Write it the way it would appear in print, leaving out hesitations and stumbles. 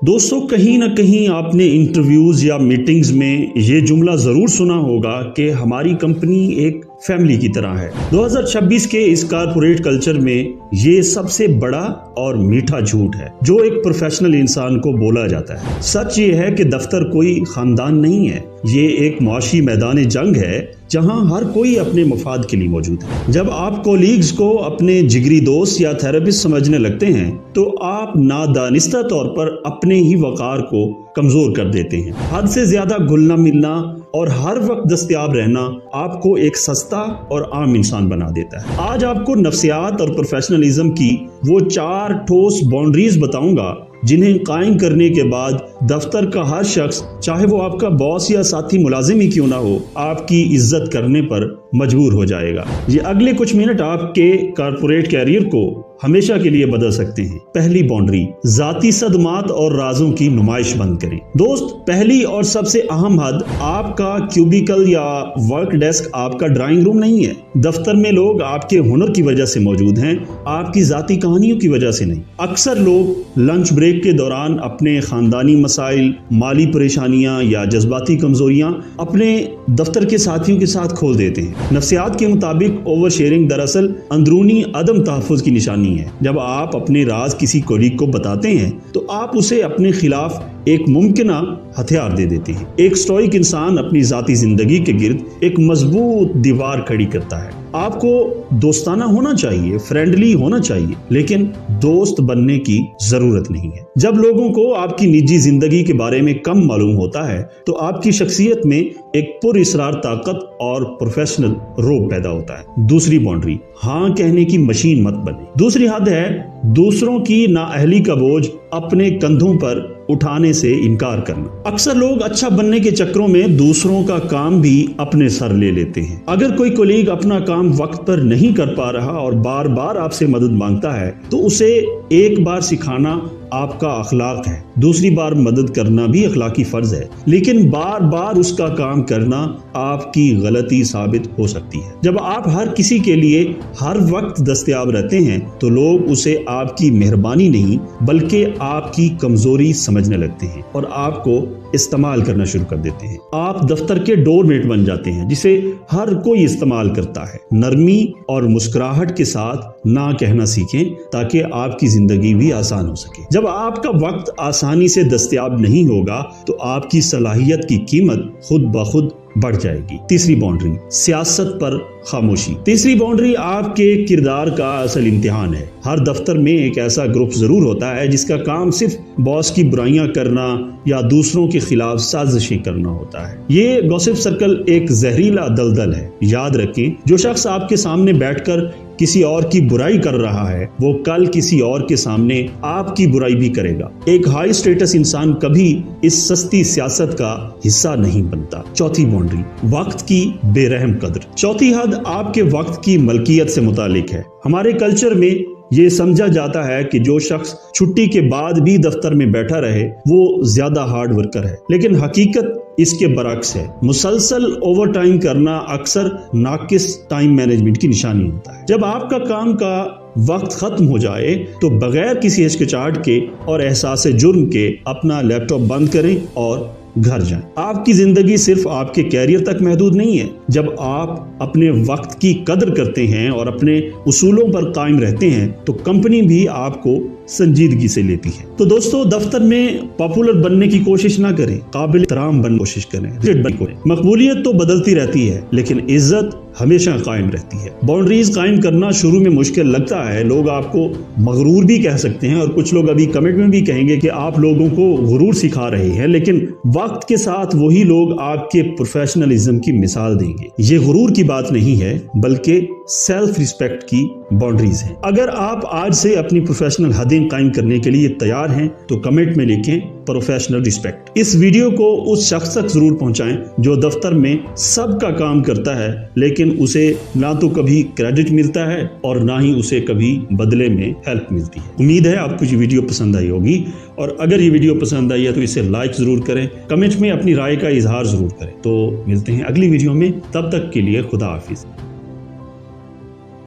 दोस्तों, कहीं ना कहीं आपने इंटरव्यूज या मीटिंग्स में ये जुमला जरूर सुना होगा कि हमारी कंपनी एक फैमिली की तरह है। 2026 के इस कारपोरेट कल्चर में ये सबसे बड़ा और मीठा झूठ है जो एक प्रोफेशनल इंसान को बोला जाता है। सच ये है कि दफ्तर कोई खानदान नहीं है, ये एक मुआशी मैदान जंग है जहां हर कोई अपने मफाद के लिए मौजूद है। जब आप कोलीग्स को अपने जिगरी दोस्त या थेरेपिस्ट समझने लगते हैं तो आप नादानिस्ता तौर पर अपने ही वकार को कमजोर कर देते हैं। हद से ज्यादा घुलना मिलना और हर वक्त दस्तयाब रहना आपको एक सस्ता और आम इंसान बना देता है। आज आपको नफ्सियात और प्रोफेशनलिज्म की वो 4 ठोस बाउंड्रीज बताऊंगा जिन्हें कायम करने के बाद दफ्तर का हर शख्स, चाहे वो आपका बॉस या साथी मुलाजिम ही क्यों ना हो, आपकी इज्जत करने पर मजबूर हो जाएगा। ये अगले कुछ मिनट आपके कारपोरेट कैरियर को हमेशा के लिए बदल सकते हैं। पहली बाउंड्री, जाती सदमात और राजों की नुमाइश बंद करें। दोस्त, पहली और सबसे अहम हद, आपका क्यूबिकल या वर्क डेस्क आपका ड्राइंग रूम नहीं है। दफ्तर में लोग आपके हुनर की वजह से मौजूद हैं, आपकी जाती कहानियों की वजह से नहीं। अक्सर लोग लंच ब्रेक के दौरान अपने खानदानी मसाइल, माली परेशानियां या जज्बाती कमजोरियां अपने दफ्तर के साथियों के साथ खोल देते हैं। नफ्सियात के मुताबिक ओवर शेयरिंग दरअसल अंदरूनी अदम तहफ़्फ़ुज़ की निशानी है। जब आप अपने राज किसी कोलीग को बताते हैं तो आप उसे अपने खिलाफ एक मुमकिना हथियार दे देते हैं। एक स्टोइक इंसान अपनी जाती जिंदगी के गिर्द एक मजबूत दीवार खड़ी करता है। आपको दोस्ताना होना चाहिए, फ्रेंडली होना चाहिए, लेकिन दोस्त बनने की जरूरत नहीं है। जब लोगों को आपकी निजी जिंदगी के बारे में कम मालूम होता है तो आपकी शख्सियत में एक पुरइसरार ताकत और प्रोफेशनल रोब पैदा होता है। दूसरी बाउंड्री, हाँ कहने की मशीन मत बने। दूसरी हद है दूसरों की नाअहली का बोझ अपने कंधों पर उठाने से इनकार करना। अक्सर लोग अच्छा बनने के चक्रों में दूसरों का काम भी अपने सर ले लेते हैं। अगर कोई कोलीग अपना काम वक्त पर नहीं कर पा रहा और बार बार आपसे मदद मांगता है तो उसे एक बार सिखाना आपका अखलाक है, दूसरी बार मदद करना भी अखलाकी फर्ज है, लेकिन बार बार उसका काम करना आपकी गलती साबित हो सकती है। जब आप हर किसी के लिए हर वक्त दस्तयाब रहते हैं तो लोग उसे आपकी मेहरबानी नहीं बल्कि आपकी कमजोरी समझने लगते हैं और आपको इस्तेमाल करना शुरू कर देते हैं। आप दफ्तर के डोरमेट बन जाते हैं जिसे हर कोई इस्तेमाल करता है। नरमी और मुस्कुराहट के साथ ना कहना सीखें ताकि आपकी जिंदगी भी आसान हो सके। जब आपका वक्त आसानी से दस्तयाब नहीं होगा तो आपकी सलाहियत की कीमत खुद ब खुद बढ़ जाएगी। तीसरी बाउंड्री, सियासत पर खामोशी। तीसरी बाउंड्री आपके किरदार का असल इम्तिहान है। हर दफ्तर में एक ऐसा ग्रुप जरूर होता है जिसका काम सिर्फ बॉस की बुराइयां करना या दूसरों के खिलाफ साजिशें करना होता है। ये गॉसिप सर्कल एक जहरीला दलदल है। याद रखें, जो शख्स आपके सामने बैठकर किसी और की बुराई कर रहा है वो कल किसी और के सामने आपकी बुराई भी करेगा। एक हाई स्टेटस इंसान कभी इस सस्ती सियासत का हिस्सा नहीं बनता। चौथी बाउंड्री, वक्त की बेरहम कदर। चौथी हद आपके वक्त की मलकियत से मुतालिक है। हमारे कल्चर में ये समझा जाता है कि जो शख्स छुट्टी के बाद भी दफ्तर में बैठा रहे वो ज्यादा हार्ड वर्कर है, लेकिन हकीकत इसके बरक्स है। मुसलसल ओवर टाइम करना अक्सर नाकिस टाइम मैनेजमेंट की निशानी होता है। जब आपका काम का वक्त खत्म हो जाए तो बगैर किसी हिचकिचाहट के और एहसास जुर्म के अपना लैपटॉप बंद करें और घर जाएं। आपकी जिंदगी सिर्फ आपके कैरियर तक महदूद नहीं है। जब आप अपने वक्त की कदर करते हैं और अपने उसूलों पर कायम रहते हैं तो कंपनी भी आपको संजीदगी से लेती है। तो दोस्तों, दफ्तर में पॉपुलर बनने की कोशिश ना करें, काबिल एहतराम बनने की कोशिश करें। मकबूलियत तो बदलती रहती है लेकिन इज्जत हमेशा कायम रहती है। बाउंड्रीज कायम करना शुरू में मुश्किल लगता है। लोग आपको मगरूर भी कह सकते हैं और कुछ लोग अभी कमेंट में भी कहेंगे कि आप लोगों को गुरूर सिखा रहे हैं, लेकिन वक्त के साथ वही लोग आपके प्रोफेशनलिज्म की मिसाल देंगे। ये गुरूर की बात नहीं है बल्कि सेल्फ रिस्पेक्ट की बाउंड्रीज हैं। अगर आप आज से अपनी प्रोफेशनल हदें कायम करने के लिए तैयार हैं तो कमेंट में लिखें प्रोफेशनल रिस्पेक्ट। इस वीडियो को उस शख्स तक जरूर पहुंचाएं जो दफ्तर में सबका काम करता है लेकिन उसे ना तो कभी क्रेडिट मिलता है और ना ही उसे कभी बदले में हेल्प मिलती है। उम्मीद है आपको ये वीडियो पसंद आई होगी और अगर ये वीडियो पसंद आई है तो इसे लाइक जरूर करें, कमेंट में अपनी राय का इजहार जरूर करें। तो मिलते हैं अगली वीडियो में, तब तक के लिए खुदा हाफिज।